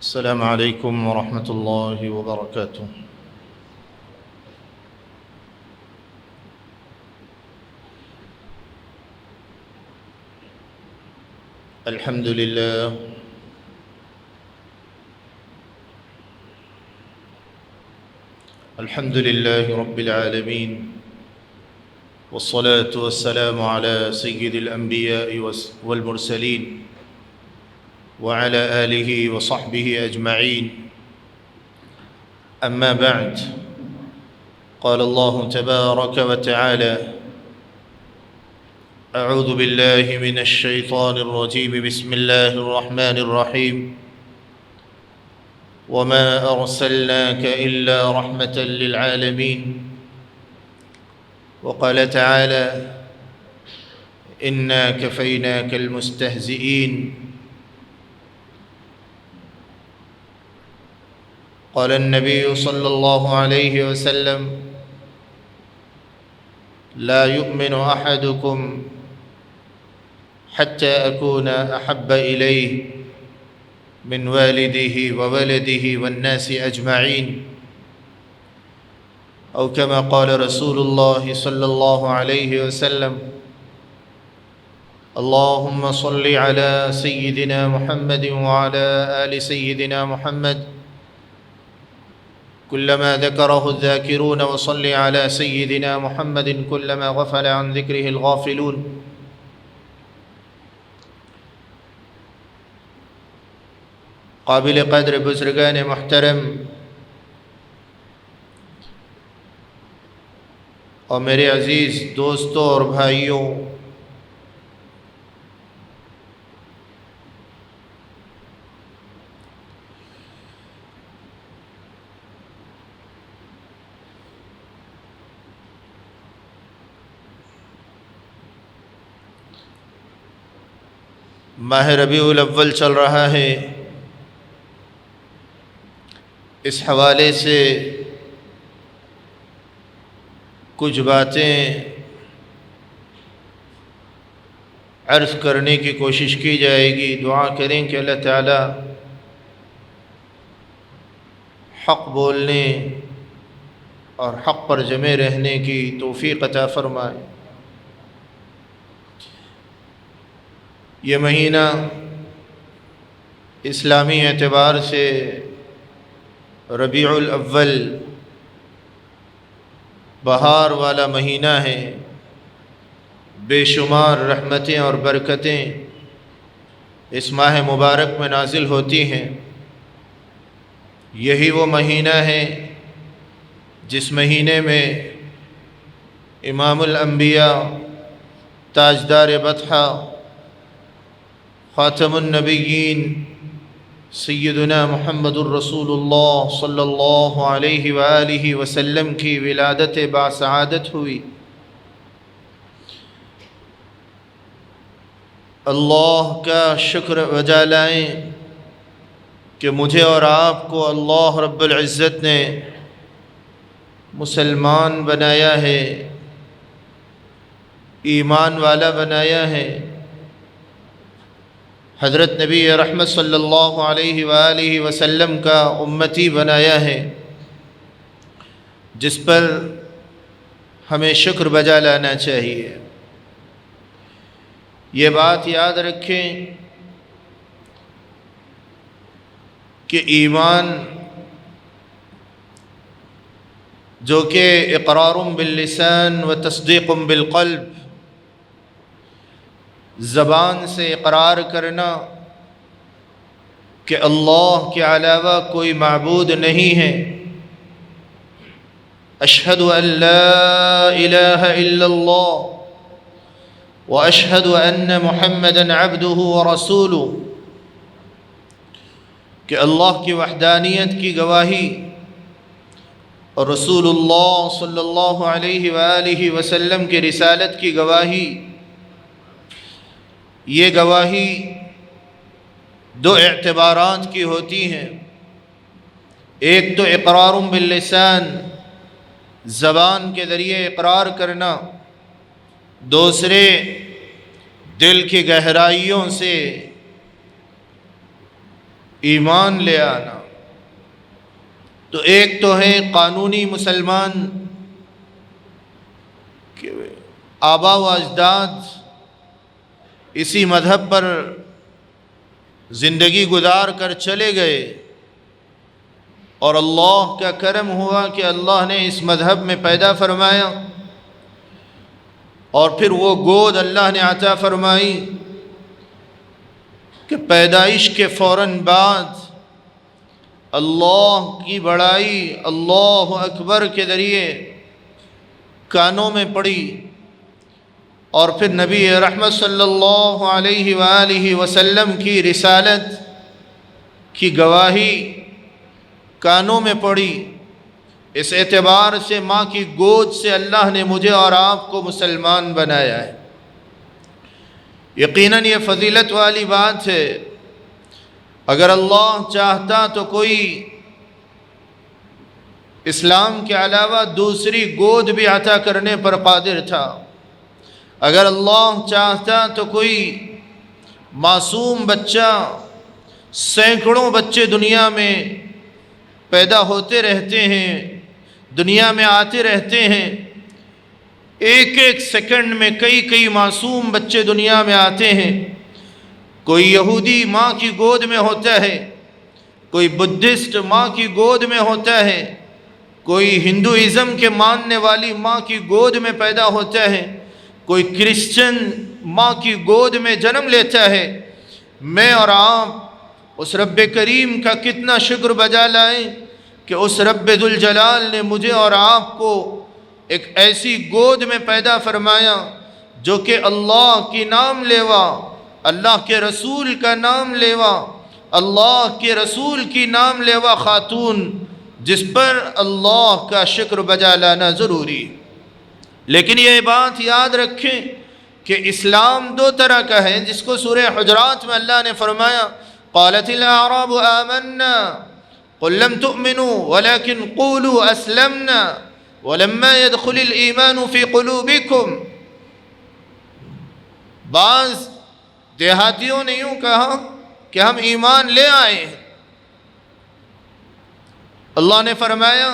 السلام عليكم ورحمة الله وبركاته. الحمد لله رب العالمين، والصلاة والسلام على سيد الأنبياء والمرسلين وعلى آله وصحبه أجمعين. أما بعد، قال الله تبارك وتعالى: أعوذ بالله من الشيطان الرجيم، بسم الله الرحمن الرحيم. وما أرسلناك إلا رحمة للعالمين. وقال تعالى: إنا كفيناك المستهزئين. قال النبي صلى الله عليه وسلم: لا يؤمن أحدكم حتى أكون أحب إليه من والده وولده والناس أجمعين، أو كما قال رسول الله صلى الله عليه وسلم: اللهم صل على سيدنا محمد وعلى آل سيدنا محمد كلما ذكره الذاكرون، وصل على سيدنا محمد كلما غفل عن ذكره الغافلون. قابل قدر بزرگان محترم اور میرے عزیز دوستوں اور بھائیوں، ماہ ربیع الاول چل رہا ہے۔ اس حوالے سے کچھ باتیں عرض کرنے کی کوشش کی جائے گی۔ دعا کریں کہ اللہ تعالی حق بولنے اور حق پر جمے رہنے کی توفیق عطا فرمائے۔ یہ مہینہ اسلامی اعتبار سے ربیع الاول بہار والا مہینہ ہے۔ بے شمار رحمتیں اور برکتیں اس ماہ مبارک میں نازل ہوتی ہیں۔ یہی وہ مہینہ ہے جس مہینے میں امام الانبیاء، تاجدار بطحہ، خاتم النبیین سیدنا محمد الرسول اللہ صلی اللہ علیہ وآلہ وسلم کی ولادت باسعادت ہوئی۔ اللہ کا شکر بجا لائیں کہ مجھے اور آپ کو اللہ رب العزت نے مسلمان بنایا ہے، ایمان والا بنایا ہے۔ حضرت نبی رحمت صلی اللہ علیہ وآلہ وسلم کا امتی بنایا ہے، جس پر ہمیں شکر بجا لانا چاہیے۔ یہ بات یاد رکھیں کہ ایمان جو کہ اقرار باللسان و تصدیق بالقلب، زبان سے اقرار کرنا کہ اللہ کے علاوہ کوئی معبود نہیں ہے، أشهد أن لا إله إلا الله وأشهد أن محمدًا عبده ورسوله کہ اللہ کی وحدانیت کی گواہی اور رسول اللہ صلی اللہ علیہ وآلہ وسلم کی رسالت کی گواہی، یہ گواہی دو اعتبارات کی ہوتی ہیں۔ ایک تو اقرار باللسان، زبان کے ذریعے اقرار کرنا، دوسرے دل کی گہرائیوں سے ایمان لے آنا۔ تو ایک تو ہے قانونی مسلمان کہ آبا و اجداد اسی مذہب پر زندگی گزار کر چلے گئے، اور اللہ کا کرم ہوا کہ اللہ نے اس مذہب میں پیدا فرمایا، اور پھر وہ گود اللہ نے عطا فرمائی کہ پیدائش کے فوراً بعد اللہ کی بڑائی اللہ اکبر کے ذریعے کانوں میں پڑی، اور پھر نبی رحمت صلی اللہ علیہ وآلہ وسلم کی رسالت کی گواہی کانوں میں پڑی۔ اس اعتبار سے ماں کی گود سے اللہ نے مجھے اور آپ کو مسلمان بنایا ہے۔ یقیناً یہ فضیلت والی بات ہے۔ اگر اللہ چاہتا تو کوئی اسلام کے علاوہ دوسری گود بھی عطا کرنے پر قادر تھا۔ اگر اللہ چاہتا تو کوئی معصوم بچہ، سینکڑوں بچے دنیا میں پیدا ہوتے رہتے ہیں، دنیا میں آتے رہتے ہیں، ایک ایک سیکنڈ میں کئی معصوم بچے دنیا میں آتے ہیں۔ کوئی یہودی ماں کی گود میں ہوتا ہے، کوئی بدھسٹ ماں کی گود میں ہوتا ہے، کوئی ہندوازم کے ماننے والی ماں کی گود میں پیدا ہوتا ہے، کوئی کرسچن ماں کی گود میں جنم لیتا ہے۔ میں اور آپ اس رب کریم کا کتنا شکر بجا لائیں کہ اس رب ذوالجلال نے مجھے اور آپ کو ایک ایسی گود میں پیدا فرمایا جو کہ اللہ کی نام لیوا، اللہ کے رسول کا نام لیوا، اللہ کے رسول کی نام لیوا خاتون، جس پر اللہ کا شکر بجا لانا ضروری۔ لیکن یہ بات یاد رکھیں کہ اسلام دو طرح کا ہے، جس کو سورہ حجرات میں اللہ نے فرمایا قالت الاعراب آمنا قل لم تؤمنوا ولكن قولوا اسلمنا ولما يدخل الایمان فی قلوبکم۔ بعض دیہاتیوں نے یوں کہا کہ ہم ایمان لے آئے ہیں۔ اللہ نے فرمایا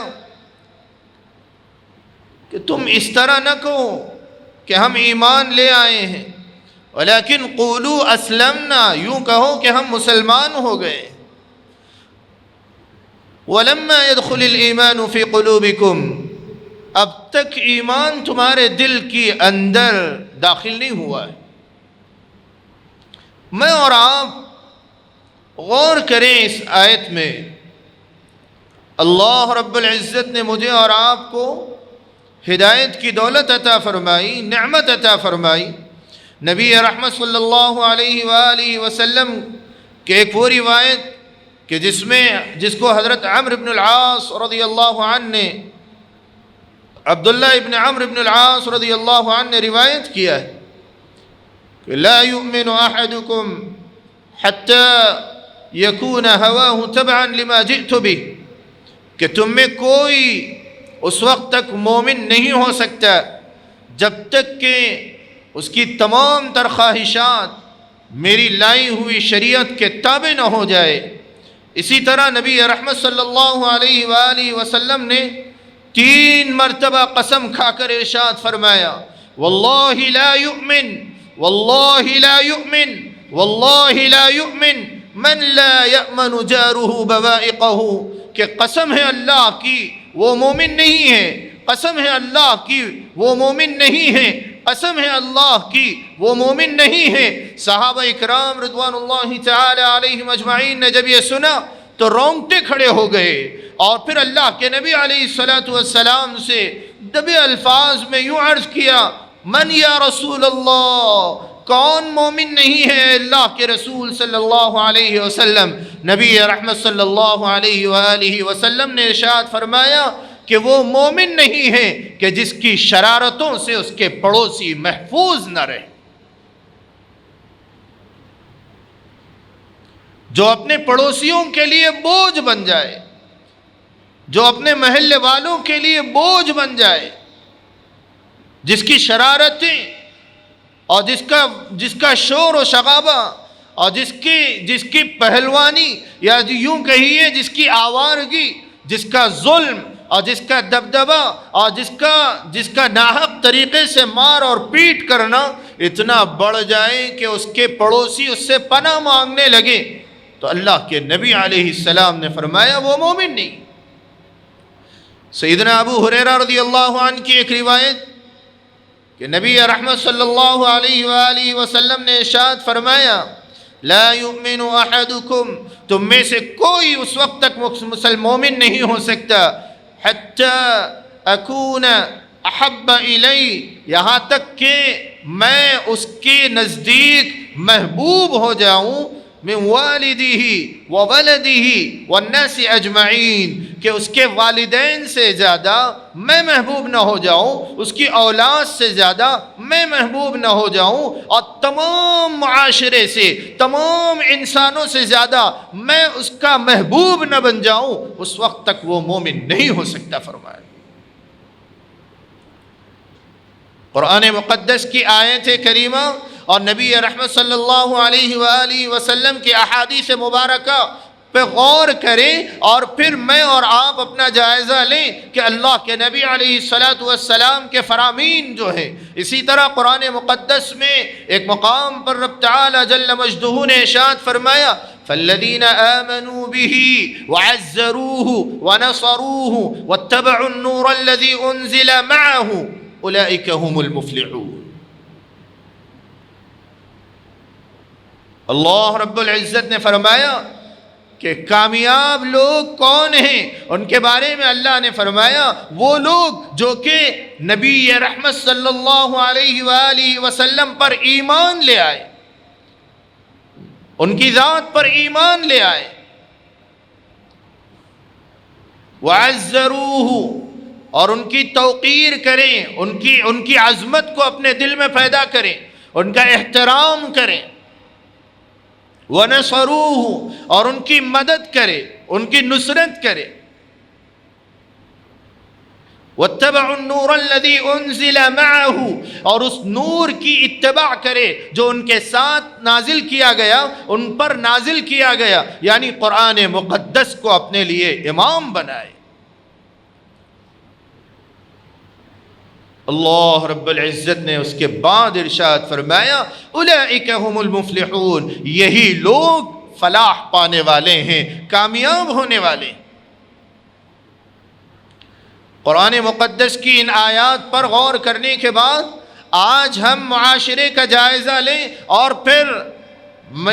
کہ تم اس طرح نہ کہو کہ ہم ایمان لے آئے ہیں، ولیکن قولوا اسلمنا، یوں کہو کہ ہم مسلمان ہو گئے۔ ولما يدخل الایمان فی قلوبکم، اب تک ایمان تمہارے دل کی اندر داخل نہیں ہوا ہے۔ میں اور آپ غور کریں اس آیت میں، اللہ رب العزت نے مجھے اور آپ کو ہدایت کی دولت عطا فرمائی، نعمت عطا فرمائی۔ نبی رحمت صلی اللہ علیہ وآلہ وسلم کہ ایک وہ روایت کہ جس کو حضرت عمرو بن العاص رضی اللہ عنہ نے، عبداللہ ابن عمرو بن العاص رضی اللہ عنہ نے روایت کیا ہے کہ لا يؤمن احدكم حتى يكون هواه تبعا لما جئت به، کہ تم میں کوئی اس وقت تک مومن نہیں ہو سکتا جب تک کہ اس کی تمام تر خواہشات میری لائی ہوئی شریعت کے تابع نہ ہو جائے۔ اسی طرح نبی رحمت صلی اللہ علیہ وآلہ وسلم نے 3 مرتبہ قسم کھا کر ارشاد فرمایا واللہ لا یؤمن، واللہ لا یؤمن، واللہ لا یؤمن من لا یأمن جارہ بوائقہ، کہ قسم ہے اللہ کی وہ مومن نہیں ہے، قسم ہے اللہ کی وہ مومن نہیں ہے، قسم ہے اللہ کی وہ مومن نہیں ہے۔ صحابہ اکرام رضوان اللہ تعالی علیہم اجمعین نے جب یہ سنا تو رونگٹے کھڑے ہو گئے، اور پھر اللہ کے نبی علیہ الصلوۃ والسلام سے دبے الفاظ میں یوں عرض کیا، من یا رسول اللہ، کون مومن نہیں ہے اللہ کے رسول صلی اللہ علیہ وسلم؟ نبی رحمت صلی اللہ علیہ وآلہ وسلم نے ارشاد فرمایا کہ وہ مومن نہیں ہے کہ جس کی شرارتوں سے اس کے پڑوسی محفوظ نہ رہے، جو اپنے پڑوسیوں کے لیے بوجھ بن جائے، جو اپنے محلے والوں کے لیے بوجھ بن جائے، جس کی شرارتیں اور جس کا شور و شغابہ اور جس کی پہلوانی، یا یوں کہیے جس کی آوارگی، جس کا ظلم اور جس کا دبدبہ اور جس کا ناحق طریقے سے مار اور پیٹ کرنا اتنا بڑھ جائے کہ اس کے پڑوسی اس سے پناہ مانگنے لگے، تو اللہ کے نبی علیہ السلام نے فرمایا وہ مومن نہیں۔ سیدنا ابو ہریرہ رضی اللہ عنہ کی ایک روایت کہ نبی رحمت صلی اللہ علیہ وآلہ وسلم نے ارشاد فرمایا، لا یؤمن احدکم، تم میں سے کوئی اس وقت تک مومن نہیں ہو سکتا، حتی اکون احب الی، یہاں تک کہ میں اس کے نزدیک محبوب ہو جاؤں، من والدہ وولدہ والناس اجمعین، کہ اس کے والدین سے زیادہ میں محبوب نہ ہو جاؤں، اس کی اولاد سے زیادہ میں محبوب نہ ہو جاؤں، اور تمام معاشرے سے، تمام انسانوں سے زیادہ میں اس کا محبوب نہ بن جاؤں، اس وقت تک وہ مومن نہیں ہو سکتا فرمایا۔ قرآن مقدس کی آیت کریمہ اور نبی رحمت صلی اللہ علیہ وآلہ وسلم کی احادیث مبارکہ پہ غور کریں، اور پھر میں اور آپ اپنا جائزہ لیں کہ اللہ کے نبی علیہ الصلوۃ والسلام کے فرامین جو ہیں۔ اسی طرح قرآن مقدس میں ایک مقام پر رب تعالی جل مجدہ نے ارشاد فرمایا، فالذین آمنوا به وعزروه ونصروه واتبعوا النور الذي انزل معه اولئک هم المفلحون۔ اللہ رب العزت نے فرمایا کہ کامیاب لوگ کون ہیں، ان کے بارے میں اللہ نے فرمایا وہ لوگ جو کہ نبی رحمت صلی اللہ علیہ وآلہ وسلم پر ایمان لے آئے، ان کی ذات پر ایمان لے آئے، وعزروہ، اور ان کی توقیر کریں، ان کی عظمت کو اپنے دل میں پیدا کریں، ان کا احترام کریں، وَنَصَرُوهُ، اور ان کی مدد کرے، ان کی نصرت کرے، وَاتَّبَعُوا النُّورَ الَّذِي أُنزِلَ مَعَهُ، اور اس نور کی اتباع کرے جو ان کے ساتھ نازل کیا گیا، ان پر نازل کیا گیا، یعنی قرآن مقدس کو اپنے لیے امام بنائے۔ اللہ رب العزت نے اس کے بعد ارشاد فرمایا، اولئک هم المفلحون، یہی لوگ فلاح پانے والے ہیں، کامیاب ہونے والے ہیں۔ قرآن مقدس کی ان آیات پر غور کرنے کے بعد آج ہم معاشرے کا جائزہ لیں، اور پھر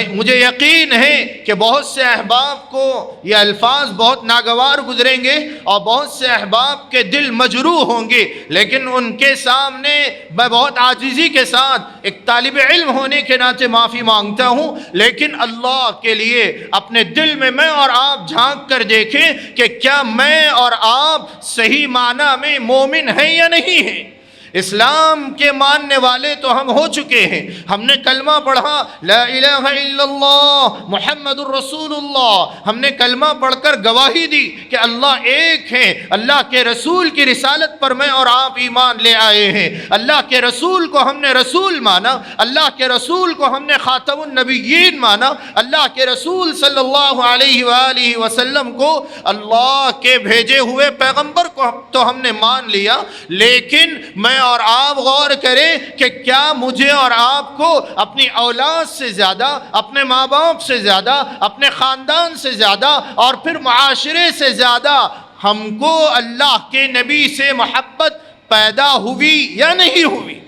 مجھے یقین ہے کہ بہت سے احباب کو یہ الفاظ بہت ناگوار گزریں گے اور بہت سے احباب کے دل مجروح ہوں گے، لیکن ان کے سامنے میں بہت عاجزی کے ساتھ ایک طالب علم ہونے کے ناطے معافی مانگتا ہوں، لیکن اللہ کے لیے اپنے دل میں اور آپ جھانک کر دیکھیں کہ کیا میں اور آپ صحیح معنی میں مومن ہیں یا نہیں ہیں۔ اسلام کے ماننے والے تو ہم ہو چکے ہیں، ہم نے کلمہ پڑھا لا الہ الا اللہ محمد الرسول اللہ، ہم نے کلمہ پڑھ کر گواہی دی کہ اللہ ایک ہے، اللہ کے رسول کی رسالت پر میں اور آپ ایمان لے آئے ہیں، اللہ کے رسول کو ہم نے رسول مانا، اللہ کے رسول کو ہم نے خاتم النبیین مانا، اللہ کے رسول صلی اللہ علیہ وآلہ وسلم کو اللہ کے بھیجے ہوئے پیغمبر کو تو ہم نے مان لیا، لیکن میں اور آپ غور کریں کہ کیا مجھے اور آپ کو اپنی اولاد سے زیادہ، اپنے ماں باپ سے زیادہ، اپنے خاندان سے زیادہ اور پھر معاشرے سے زیادہ ہم کو اللہ کے نبی سے محبت پیدا ہوئی یا نہیں ہوئی؟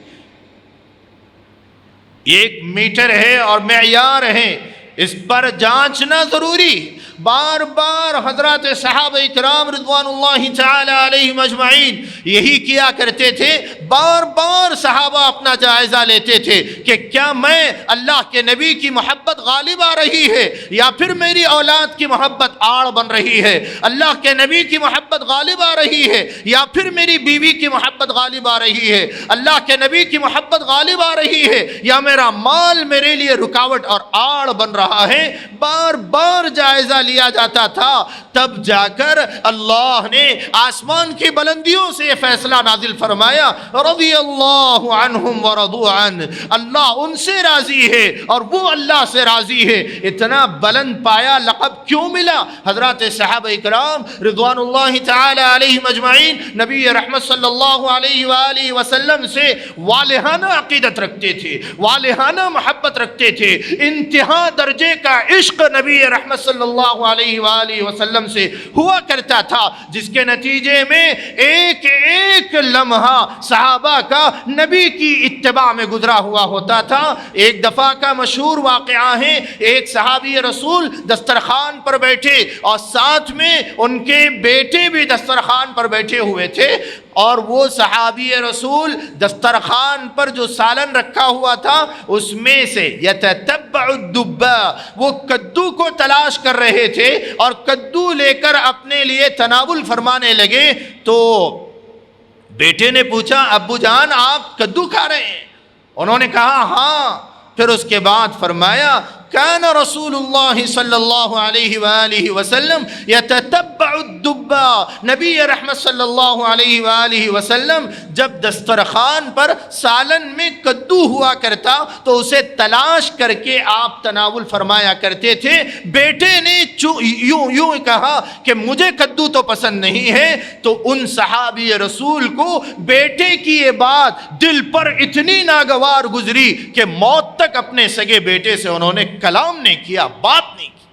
ایک میٹر ہے اور معیار ہے، اس پر جانچنا ضروری، بار بار حضرات صحابہ اکرام رضوان اللہ تعالی علیہم اجمعین یہی کیا کرتے تھے، بار بار صحابہ اپنا جائزہ لیتے تھے کہ کیا میں اللہ کے نبی کی محبت غالب آ رہی ہے یا پھر میری اولاد کی محبت آڑ بن رہی ہے، اللہ کے نبی کی محبت غالب آ رہی ہے یا پھر میری بیوی کی محبت غالب آ رہی ہے، اللہ کے نبی کی محبت غالب آ رہی ہے یا میرا مال میرے لیے رکاوٹ اور آڑ بن رہا ہے۔ بار بار جائزہ لیا جاتا تھا، تب جا کر اللہ نے آسمان کی بلندیوں سے یہ فیصلہ نازل فرمایا، رضی اللہ عنہم ورضوا عنہ، اللہ ان سے راضی ہے اور وہ اللہ سے راضی ہے۔ اتنا بلند پایا لقب کیوں ملا؟ حضرات صحابہ اکرام رضوان اللہ تعالی علیہم اجمعین نبی رحمت صلی اللہ علیہ وآلہ وسلم سے والہانہ عقیدت رکھتے تھے، والہانہ محبت رکھتے تھے، انتہا درجے کا عشق نبی رحمت صلی اللہ علیہ وآلہ وسلم سے ہوا کرتا تھا، جس کے نتیجے میں ایک ایک لمحہ صحابہ کا نبی کی اتباع میں گزرا ہوا ہوتا تھا۔ ایک دفعہ کا مشہور واقعہ ہے، ایک صحابی رسول دسترخوان پر بیٹھے اور ساتھ میں ان کے بیٹے بھی دسترخوان پر بیٹھے ہوئے تھے، اور وہ صحابی رسول دسترخوان پر جو سالن رکھا ہوا تھا اس میں سے یتتبع الدبا، وہ کدو کو تلاش کر رہے تھے اور کدو لے کر اپنے لیے تناول فرمانے لگے۔ تو بیٹے نے پوچھا، ابو جان آپ کدو کھا رہے ہیں؟ انہوں نے کہا ہاں۔ پھر اس کے بعد فرمایا، کان رسول اللہ صلی اللہ علیہ وآلہ وسلم یتتبع الدبا، نبی رحمت صلی اللہ علیہ وآلہ وسلم جب دسترخوان پر سالن میں کدو ہوا کرتا تو اسے تلاش کر کے آپ تناول فرمایا کرتے تھے۔ بیٹے نے یوں کہا کہ مجھے کدو تو پسند نہیں ہے، تو ان صحابی رسول کو بیٹے کی یہ بات دل پر اتنی ناگوار گزری کہ موت تک اپنے سگے بیٹے سے انہوں نے کلام نہیں کیا، بات نہیں کی۔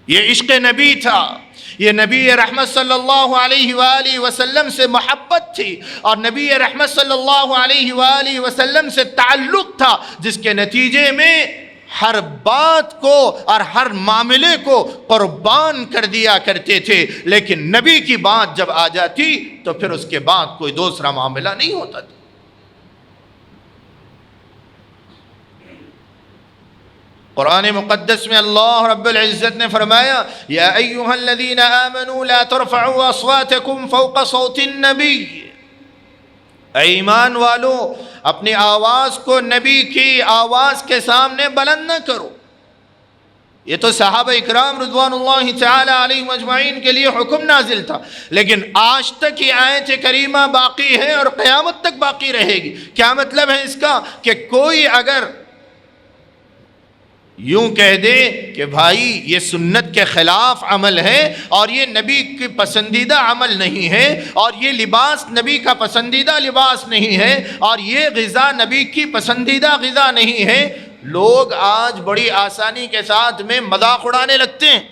یہ عشق نبی تھا، یہ نبی رحمت صلی اللہ علیہ وآلہ وسلم سے محبت تھی اور نبی رحمت صلی اللہ علیہ وآلہ وسلم سے تعلق تھا، جس کے نتیجے میں ہر بات کو اور ہر معاملے کو قربان کر دیا کرتے تھے، لیکن نبی کی بات جب آ جاتی تو پھر اس کے بعد کوئی دوسرا معاملہ نہیں ہوتا تھا۔ قرآن مقدس میں اللہ رب العزت نے فرمایا، یا ایہا الذین آمنوا لا ترفعوا اصواتکم فوق صوت النبی، اے ایمان والو اپنی آواز کو نبی کی آواز کے سامنے بلند نہ کرو۔ یہ تو صحابہ اکرام رضوان اللہ تعالی علیہم اجمعین کے لیے حکم نازل تھا، لیکن آج تک یہ آیت کریمہ باقی ہے اور قیامت تک باقی رہے گی۔ کیا مطلب ہے اس کا؟ کہ کوئی اگر یوں کہہ دے کہ بھائی یہ سنت کے خلاف عمل ہے اور یہ نبی کی پسندیدہ عمل نہیں ہے اور یہ لباس نبی کا پسندیدہ لباس نہیں ہے اور یہ غذا نبی کی پسندیدہ غذا نہیں ہے، لوگ آج بڑی آسانی کے ساتھ میں مذاق اڑانے لگتے ہیں۔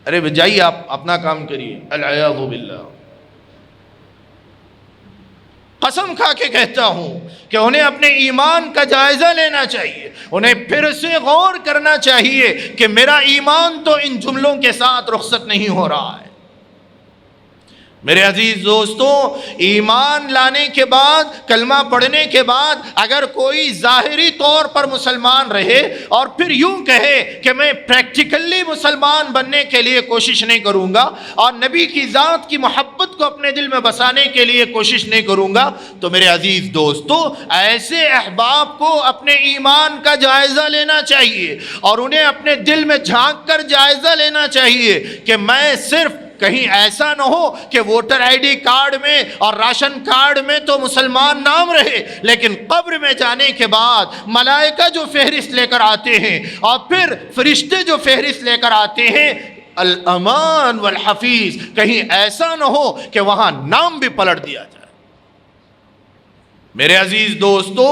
ارے جائیے آپ اپنا کام کریے، العیاذ باللہ۔ قسم کھا کے کہتا ہوں کہ انہیں اپنے ایمان کا جائزہ لینا چاہیے، انہیں پھر سے غور کرنا چاہیے کہ میرا ایمان تو ان جملوں کے ساتھ رخصت نہیں ہو رہا ہے۔ میرے عزیز دوستو، ایمان لانے کے بعد، کلمہ پڑھنے کے بعد اگر کوئی ظاہری طور پر مسلمان رہے اور پھر یوں کہے کہ میں پریکٹیکلی مسلمان بننے کے لیے کوشش نہیں کروں گا اور نبی کی ذات کی محبت کو اپنے دل میں بسانے کے لیے کوشش نہیں کروں گا، تو میرے عزیز دوستو ایسے احباب کو اپنے ایمان کا جائزہ لینا چاہیے اور انہیں اپنے دل میں جھانک کر جائزہ لینا چاہیے کہ میں صرف کہیں ایسا نہ ہو کہ ووٹر آئی ڈی کارڈ میں اور راشن کارڈ میں تو مسلمان نام رہے، لیکن قبر میں جانے کے بعد ملائکہ جو فہرست لے کر آتے ہیں اور پھر فرشتے جو فہرست لے کر آتے ہیں، الامان والحفیظ، کہیں ایسا نہ ہو کہ وہاں نام بھی پلٹ دیا جائے۔ میرے عزیز دوستو،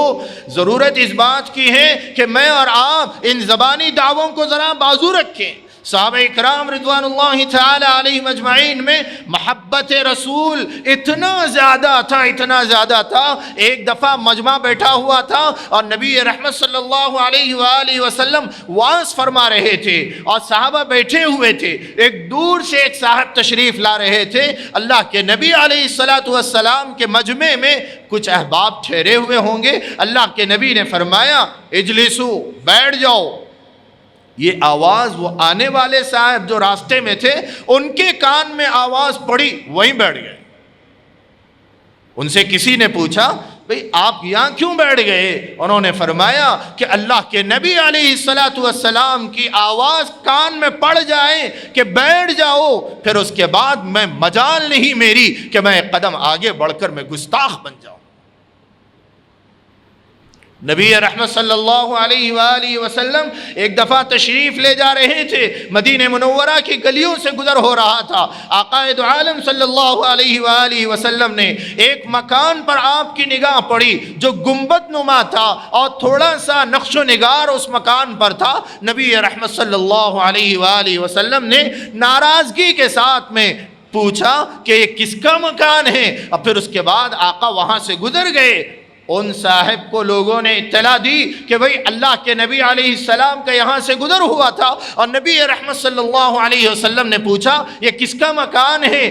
ضرورت اس بات کی ہے کہ میں اور آپ ان زبانی دعووں کو ذرا بازو رکھیں، صحابہ اکرام رضوان اللہ تعالی علیہم اجمعین میں محبت رسول اتنا زیادہ تھا. ایک دفعہ مجمع بیٹھا ہوا تھا اور نبی رحمت صلی اللہ علیہ وآلہ وسلم وعظ فرما رہے تھے اور صحابہ بیٹھے ہوئے تھے. ایک دور سے ایک صاحب تشریف لا رہے تھے. اللہ کے نبی علیہ السلام کے مجمع میں کچھ احباب ٹھہرے ہوئے ہوں گے. اللہ کے نبی نے فرمایا اجلسو، بیٹھ جاؤ. یہ آواز وہ آنے والے صاحب جو راستے میں تھے ان کے کان میں آواز پڑی، وہیں بیٹھ گئے. ان سے کسی نے پوچھا بھئی آپ یہاں کیوں بیٹھ گئے؟ انہوں نے فرمایا کہ اللہ کے نبی علیہ السلام کی آواز کان میں پڑ جائے کہ بیٹھ جاؤ، پھر اس کے بعد میں مجال نہیں میری کہ میں ایک قدم آگے بڑھ کر میں گستاخ بن جاؤں. نبی رحمت صلی اللہ علیہ وآلہ وسلم ایک دفعہ تشریف لے جا رہے تھے، مدینہ منورہ کی گلیوں سے گزر ہو رہا تھا. آقا دو عالم صلی اللہ علیہ وآلہ وسلم نے ایک مکان پر آپ کی نگاہ پڑی جو گنبد نما تھا اور تھوڑا سا نقش و نگار اس مکان پر تھا. نبی رحمت صلی اللہ علیہ وآلہ وسلم نے ناراضگی کے ساتھ میں پوچھا کہ یہ کس کا مکان ہے؟ اور پھر اس کے بعد آقا وہاں سے گزر گئے. ان صاحب کو لوگوں نے اطلاع دی کہ بھئی اللہ کے نبی علیہ السلام کا یہاں سے گزر ہوا تھا اور نبی رحمت صلی اللہ علیہ وسلم نے پوچھا یہ کس کا مکان ہے؟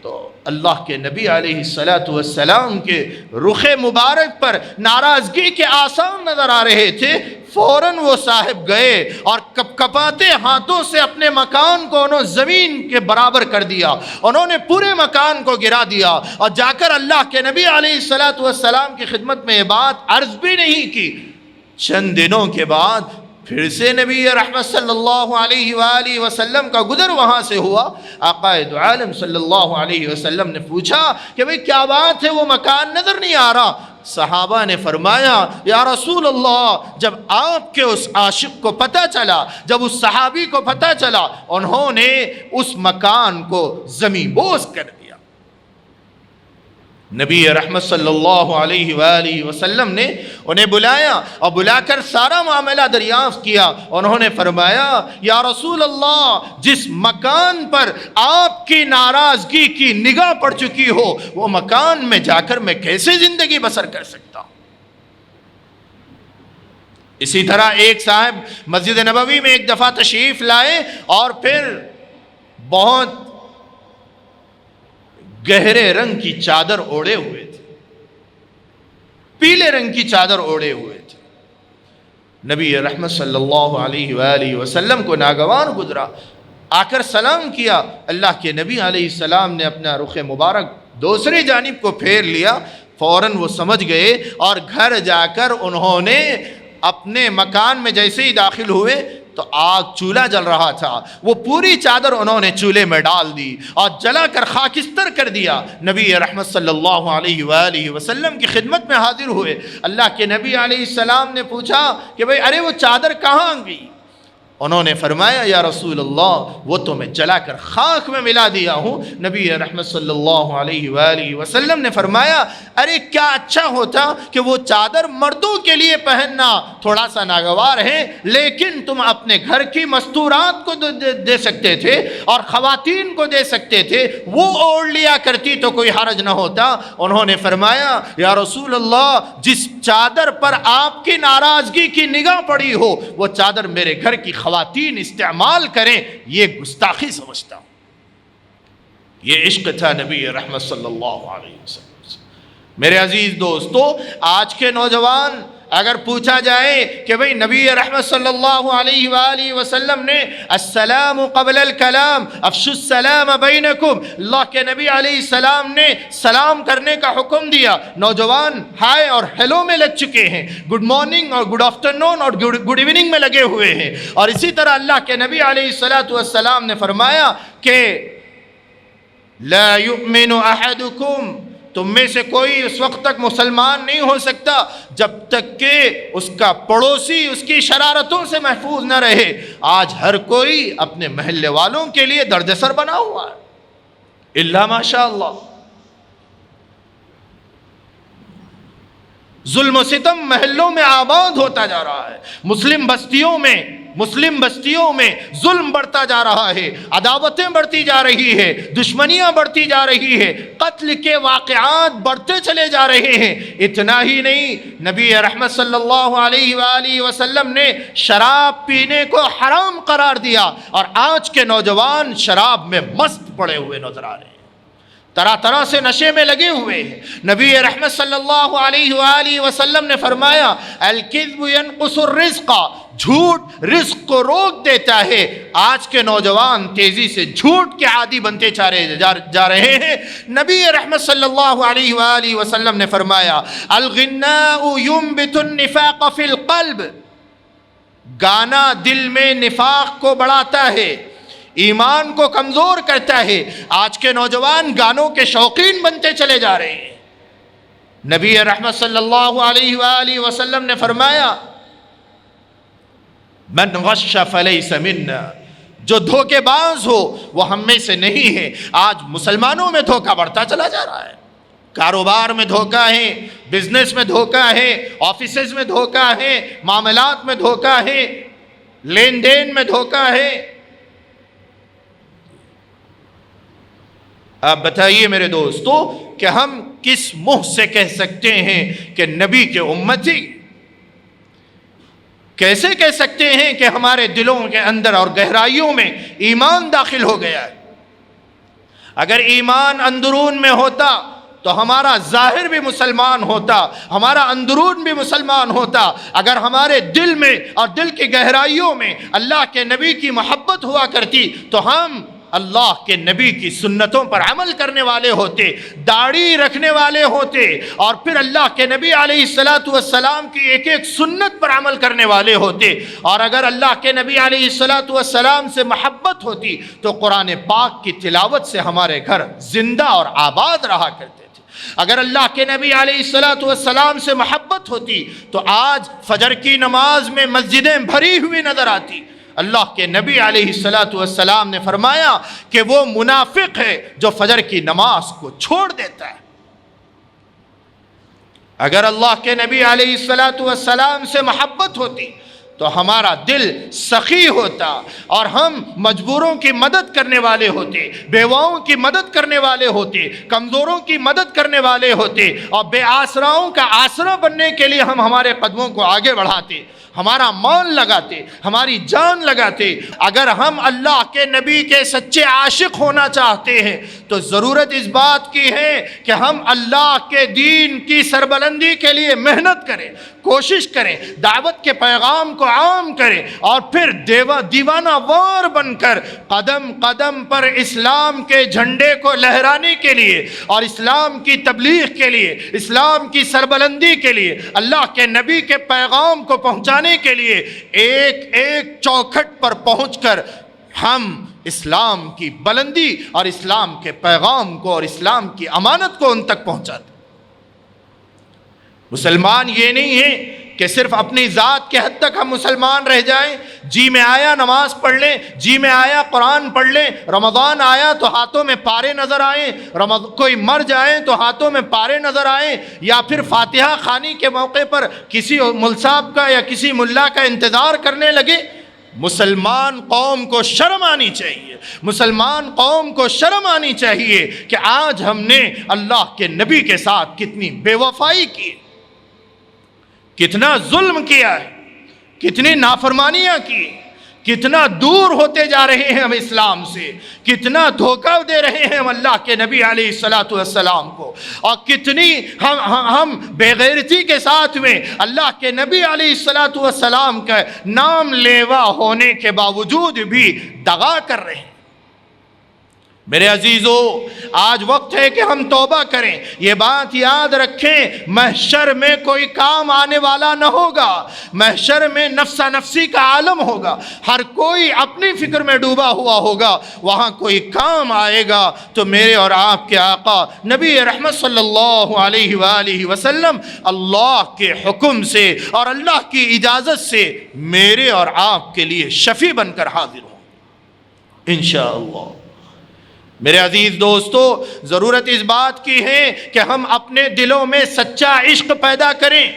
تو اللہ کے نبی علیہ السلام کے رخ مبارک پر ناراضگی کے آثار نظر آ رہے تھے. فوراً وہ صاحب گئے اور کپ کپاتے ہاتھوں سے اپنے مکان کو انہوں زمین کے برابر کر دیا. انہوں نے پورے مکان کو گرا دیا اور جا کر اللہ کے نبی علیہ السلام کی خدمت میں یہ بات عرض بھی نہیں کی. چند دنوں کے بعد پھر سے نبی رحمت صلی اللہ علیہ وآلہ وسلم کا گزر وہاں سے ہوا. آقا دو عالم صلی اللہ علیہ وسلم نے پوچھا کہ بھئی کیا بات ہے، وہ مکان نظر نہیں آ رہا؟ صحابہ نے فرمایا یا رسول اللہ، جب آپ کے اس عاشق کو پتہ چلا، جب اس صحابی کو پتہ چلا، انہوں نے اس مکان کو زمین بوس کر دیا. نبی رحمت صلی اللہ علیہ وآلہ وسلم نے انہیں بلایا اور بلا کر سارا معاملہ دریافت کیا. انہوں نے فرمایا یا رسول اللہ، جس مکان پر آپ کی ناراضگی کی نگاہ پڑ چکی ہو وہ مکان میں جا کر میں کیسے زندگی بسر کر سکتا ہوں؟ اسی طرح ایک صاحب مسجد نبوی میں ایک دفعہ تشریف لائے اور پھر بہت گہرے رنگ کی چادر اوڑے ہوئے تھے، پیلے رنگ کی چادر اوڑے ہوئے تھے. نبی رحمت صلی اللہ علیہ وآلہ وسلم کو ناگوار گزرا، آ کر سلام کیا. اللہ کے نبی علیہ السلام نے اپنا رخ مبارک دوسری جانب کو پھیر لیا. فوراً وہ سمجھ گئے اور گھر جا کر انہوں نے اپنے مکان میں جیسے ہی داخل ہوئے تو آگ چولہا جل رہا تھا، وہ پوری چادر انہوں نے چولہے میں ڈال دی اور جلا کر خاکستر کر دیا. نبی رحمت صلی اللہ علیہ وآلہ وسلم کی خدمت میں حاضر ہوئے. اللہ کے نبی علیہ السلام نے پوچھا کہ بھئی ارے وہ چادر کہاں گئی؟ انہوں نے فرمایا یا رسول اللہ، وہ تو میں جلا کر خاک میں ملا دیا ہوں. نبی رحمت صلی اللہ علیہ وآلہ وسلم نے فرمایا ارے کیا اچھا ہوتا کہ وہ چادر مردوں کے لیے پہننا تھوڑا سا ناگوار ہے، لیکن تم اپنے گھر کی مستورات کو دے سکتے تھے اور خواتین کو دے سکتے تھے، وہ اوڑھ لیا کرتی تو کوئی حرج نہ ہوتا. انہوں نے فرمایا یا رسول اللہ، جس چادر پر آپ کی ناراضگی کی نگاہ پڑی ہو وہ چادر میرے گھر کی خواتین استعمال کریں، یہ گستاخی سمجھتا ہوں. یہ عشق تھا نبی رحمت صلی اللہ علیہ وسلم. میرے عزیز دوستو، آج کے نوجوان اگر پوچھا جائے کہ بھئی نبی رحمت صلی اللہ علیہ وآلہ وسلم نے السلام قبل الکلام افشوا السلام بینکم، اللہ کے نبی علیہ السلام نے سلام کرنے کا حکم دیا. نوجوان ہائے اور ہیلو میں لگ چکے ہیں، گڈ مارننگ اور گڈ آفٹرنون اور گڈ ایوننگ میں لگے ہوئے ہیں. اور اسی طرح اللہ کے نبی علیہ السلام نے فرمایا کہ لا یؤمن احدکم، تم میں سے کوئی اس وقت تک مسلمان نہیں ہو سکتا جب تک کہ اس کا پڑوسی اس کی شرارتوں سے محفوظ نہ رہے. آج ہر کوئی اپنے محلے والوں کے لیے درد سر بنا ہوا ہے، الا ماشاء اللہ. ظلم و ستم محلوں میں آباد ہوتا جا رہا ہے، مسلم بستیوں میں مسلم بستیوں میں ظلم بڑھتا جا رہا ہے، عداوتیں بڑھتی جا رہی ہے، دشمنیاں بڑھتی جا رہی ہے، قتل کے واقعات بڑھتے چلے جا رہے ہیں۔ اتنا ہی نہیں، نبی رحمت صلی اللہ علیہ وآلہ وسلم نے شراب پینے کو حرام قرار دیا، اور آج کے نوجوان شراب میں مست پڑے ہوئے نظر آ رہے ہیں، طرح طرح سے نشے میں لگے ہوئے ہیں۔ نبی رحمت صلی اللہ علیہ وآلہ وسلم نے فرمایا الکذب ینقص الرزق، جھوٹ رزق کو روک دیتا ہے۔ آج کے نوجوان تیزی سے جھوٹ کے عادی بنتے جا رہے ہیں۔ نبی رحمت صلی اللہ علیہ وآلہ وسلم نے فرمایا الغناء ينبت النفاق فی القلب، گانا دل میں نفاق کو بڑھاتا ہے، ایمان کو کمزور کرتا ہے۔ آج کے نوجوان گانوں کے شوقین بنتے چلے جا رہے ہیں۔ نبی رحمت صلی اللہ علیہ وآلہ وسلم نے فرمایا من غش فلیس منا، جو دھوکے باز ہو وہ ہم میں سے نہیں ہے۔ آج مسلمانوں میں دھوکہ بڑھتا چلا جا رہا ہے، کاروبار میں دھوکہ ہے، بزنس میں دھوکہ ہے، آفیسز میں دھوکہ ہے، معاملات میں دھوکہ ہے، لین دین میں دھوکہ ہے۔ آپ بتائیے میرے دوستو کہ ہم کس منہ سے کہہ سکتے ہیں کہ نبی کے امتی؟ کیسے کہہ سکتے ہیں کہ ہمارے دلوں کے اندر اور گہرائیوں میں ایمان داخل ہو گیا ہے؟ اگر ایمان اندرون میں ہوتا تو ہمارا ظاہر بھی مسلمان ہوتا، ہمارا اندرون بھی مسلمان ہوتا۔ اگر ہمارے دل میں اور دل کی گہرائیوں میں اللہ کے نبی کی محبت ہوا کرتی تو ہم اللہ کے نبی کی سنتوں پر عمل کرنے والے ہوتے، داڑھی رکھنے والے ہوتے، اور پھر اللہ کے نبی علیہ السلام کی ایک ایک سنت پر عمل کرنے والے ہوتے۔ اور اگر اللہ کے نبی علیہ السلام سے محبت ہوتی تو قرآن پاک کی تلاوت سے ہمارے گھر زندہ اور آباد رہا کرتے تھے۔ اگر اللہ کے نبی علیہ السلام سے محبت ہوتی تو آج فجر کی نماز میں مسجدیں بھری ہوئی نظر آتی۔ اللہ کے نبی علیہ السلام نے فرمایا کہ وہ منافق ہے جو فجر کی نماز کو چھوڑ دیتا ہے۔ اگر اللہ کے نبی علیہ السلام سے محبت ہوتی تو ہمارا دل سخی ہوتا اور ہم مجبوروں کی مدد کرنے والے ہوتے، بیواؤں کی مدد کرنے والے ہوتے، کمزوروں کی مدد کرنے والے ہوتے، اور بے آسراؤں کا آسرا بننے کے لیے ہم ہمارے قدموں کو آگے بڑھاتے، ہمارا مال لگاتے، ہماری جان لگاتے۔ اگر ہم اللہ کے نبی کے سچے عاشق ہونا چاہتے ہیں تو ضرورت اس بات کی ہے کہ ہم اللہ کے دین کی سربلندی کے لیے محنت کریں، کوشش کریں، دعوت کے پیغام کو عام کریں، اور پھر دیوانہ وار بن کر قدم قدم پر اسلام کے جھنڈے کو لہرانے کے لیے اور اسلام کی تبلیغ کے لیے، اسلام کی سربلندی کے لیے، اللہ کے نبی کے پیغام کو پہنچانے کے لیے ایک ایک چوکھٹ پر پہنچ کر ہم اسلام کی بلندی اور اسلام کے پیغام کو اور اسلام کی امانت کو ان تک پہنچاتے۔ مسلمان یہ نہیں ہے کہ صرف اپنی ذات کے حد تک ہم مسلمان رہ جائیں، جی میں آیا نماز پڑھ لیں، جی میں آیا قرآن پڑھ لیں، رمضان آیا تو ہاتھوں میں پارے نظر آئیں، کوئی مر جائیں تو ہاتھوں میں پارے نظر آئیں، یا پھر فاتحہ خوانی کے موقع پر کسی ملصاب کا یا کسی ملا کا انتظار کرنے لگے۔ مسلمان قوم کو شرم آنی چاہیے، مسلمان قوم کو شرم آنی چاہیے کہ آج ہم نے اللہ کے نبی کے ساتھ کتنی بے وفائی کی، کتنا ظلم کیا ہے، کتنی نافرمانیاں کی، کتنا دور ہوتے جا رہے ہیں ہم اسلام سے، کتنا دھوکہ دے رہے ہیں ہم اللہ کے نبی علیہ السلام کو، اور کتنی ہم بے غیرتی کے ساتھ میں اللہ کے نبی علیہ السلام کا نام لیوا ہونے کے باوجود بھی دغا کر رہے ہیں۔ میرے عزیزو، آج وقت ہے کہ ہم توبہ کریں۔ یہ بات یاد رکھیں، محشر میں کوئی کام آنے والا نہ ہوگا، محشر میں نفسا نفسی کا عالم ہوگا، ہر کوئی اپنی فکر میں ڈوبا ہوا ہوگا۔ وہاں کوئی کام آئے گا تو میرے اور آپ کے آقا نبی رحمت صلی اللہ علیہ وآلہ وسلم اللہ کے حکم سے اور اللہ کی اجازت سے میرے اور آپ کے لیے شفیع بن کر حاضر ہوں انشاءاللہ۔ میرے عزیز دوستو، ضرورت اس بات کی ہے کہ ہم اپنے دلوں میں سچا عشق پیدا کریں۔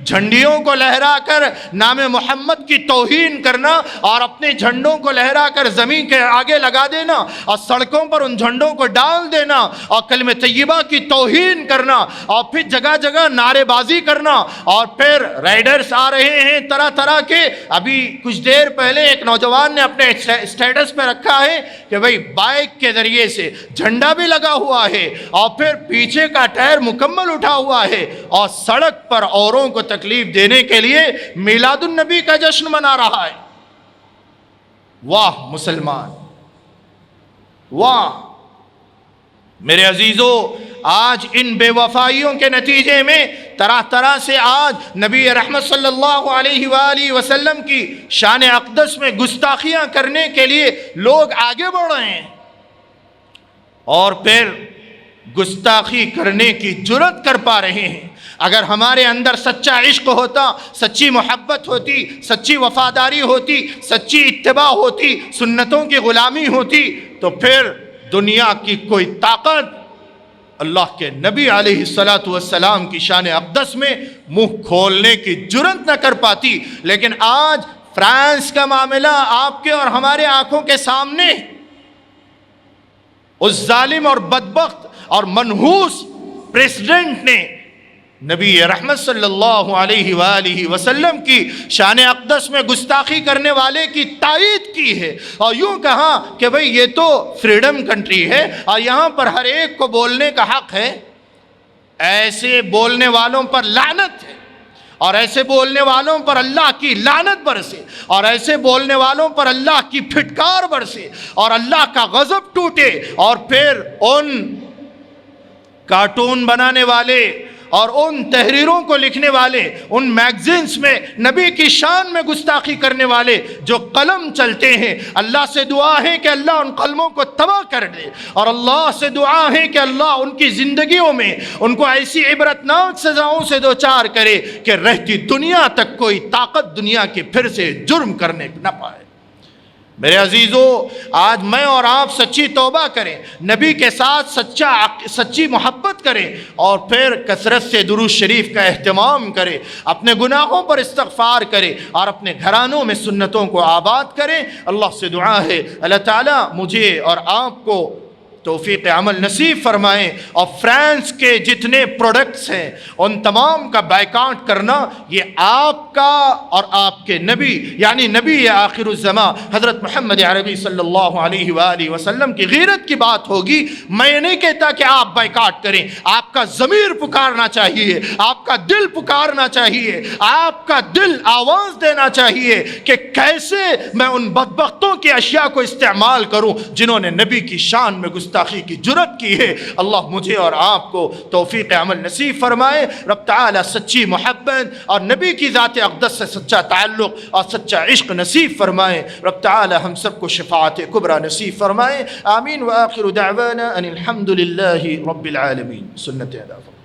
جھنڈیوں کو لہرا کر نام محمد کی توہین کرنا اور اپنے جھنڈوں کو لہرا کر زمین کے آگے لگا دینا اور سڑکوں پر ان جھنڈوں کو ڈال دینا اور کلمہ طیبہ کی توہین کرنا اور پھر جگہ جگہ نعرے بازی کرنا، اور پھر رائڈرز آ رہے ہیں طرح طرح کے۔ ابھی کچھ دیر پہلے ایک نوجوان نے اپنے اسٹیٹس پہ رکھا ہے کہ بھئی بائک کے ذریعے سے جھنڈا بھی لگا ہوا ہے اور پھر پیچھے کا ٹائر مکمل اٹھا ہوا ہے اور سڑک پر اوروں کو تکلیف دینے کے لیے میلاد النبی کا جشن منا رہا ہے۔ واہ مسلمان، واہ میرے عزیزو، آج ان بے وفائیوں کے نتیجے میں طرح طرح سے آج نبی رحمت صلی اللہ علیہ وآلہ وسلم کی شان اقدس میں گستاخیاں کرنے کے لیے لوگ آگے بڑھ رہے ہیں، اور پھر گستاخی کرنے کی جرت کر پا رہے ہیں۔ اگر ہمارے اندر سچا عشق ہوتا، سچی محبت ہوتی، سچی وفاداری ہوتی، سچی اتباع ہوتی، سنتوں کی غلامی ہوتی، تو پھر دنیا کی کوئی طاقت اللہ کے نبی علیہ السلام کی شان اقدس میں منہ کھولنے کی جرت نہ کر پاتی۔ لیکن آج فرانس کا معاملہ آپ کے اور ہمارے آنکھوں کے سامنے، اس ظالم اور بدبخت اور منحوس پریزیڈنٹ نے نبی رحمت صلی اللہ علیہ وآلہ وسلم کی شان اقدس میں گستاخی کرنے والے کی تائید کی ہے، اور یوں کہا کہ بھئی یہ تو فریڈم کنٹری ہے اور یہاں پر ہر ایک کو بولنے کا حق ہے۔ ایسے بولنے والوں پر لعنت ہے، اور ایسے بولنے والوں پر اللہ کی لعنت برسے، اور ایسے بولنے والوں پر اللہ کی پھٹکار برسے اور اللہ کا غضب ٹوٹے، اور پھر ان کارٹون بنانے والے اور ان تحریروں کو لکھنے والے، ان میگزینز میں نبی کی شان میں گستاخی کرنے والے جو قلم چلتے ہیں، اللہ سے دعا ہے کہ اللہ ان قلموں کو تباہ کر دے، اور اللہ سے دعا ہے کہ اللہ ان کی زندگیوں میں ان کو ایسی عبرتناک سزاؤں سے دوچار کرے کہ رہتی دنیا تک کوئی طاقت دنیا کے پھر سے جرم کرنے نہ پائے۔ میرے عزیزو، آج میں اور آپ سچی توبہ کریں، نبی کے ساتھ سچی محبت کریں، اور پھر کثرت سے درود شریف کا اہتمام کریں، اپنے گناہوں پر استغفار کریں، اور اپنے گھرانوں میں سنتوں کو آباد کریں۔ اللہ سے دعا ہے اللہ تعالیٰ مجھے اور آپ کو توفیق عمل نصیب فرمائیں، اور فرانس کے جتنے پروڈکٹس ہیں ان تمام کا بائیکاٹ کرنا یہ آپ کا اور آپ کے نبی یعنی نبی آخر الزمان حضرت محمد عربی صلی اللہ علیہ وآلہ وسلم کی غیرت کی بات ہوگی۔ میں نہیں کہتا کہ آپ بائیکاٹ کریں، آپ کا ضمیر پکارنا چاہیے، آپ کا دل پکارنا چاہیے، آپ کا دل آواز دینا چاہیے کہ کیسے میں ان بدبختوں کی اشیاء کو استعمال کروں جنہوں نے نبی کی شان میں گستاخی کی جرت کی ہے۔ اللہ مجھے اور آپ کو توفیق عمل نصیب فرمائے۔ رب تعالی سچی محبت اور نبی کی ذات اقدس سے سچا تعلق اور سچا عشق نصیب فرمائے۔ رب تعالی ہم سب کو شفاعت کبریٰ نصیب فرمائے۔ آمین۔ وآخر دعوانا ان الحمد للہ رب العالمین۔ سنت ادا فرمائے۔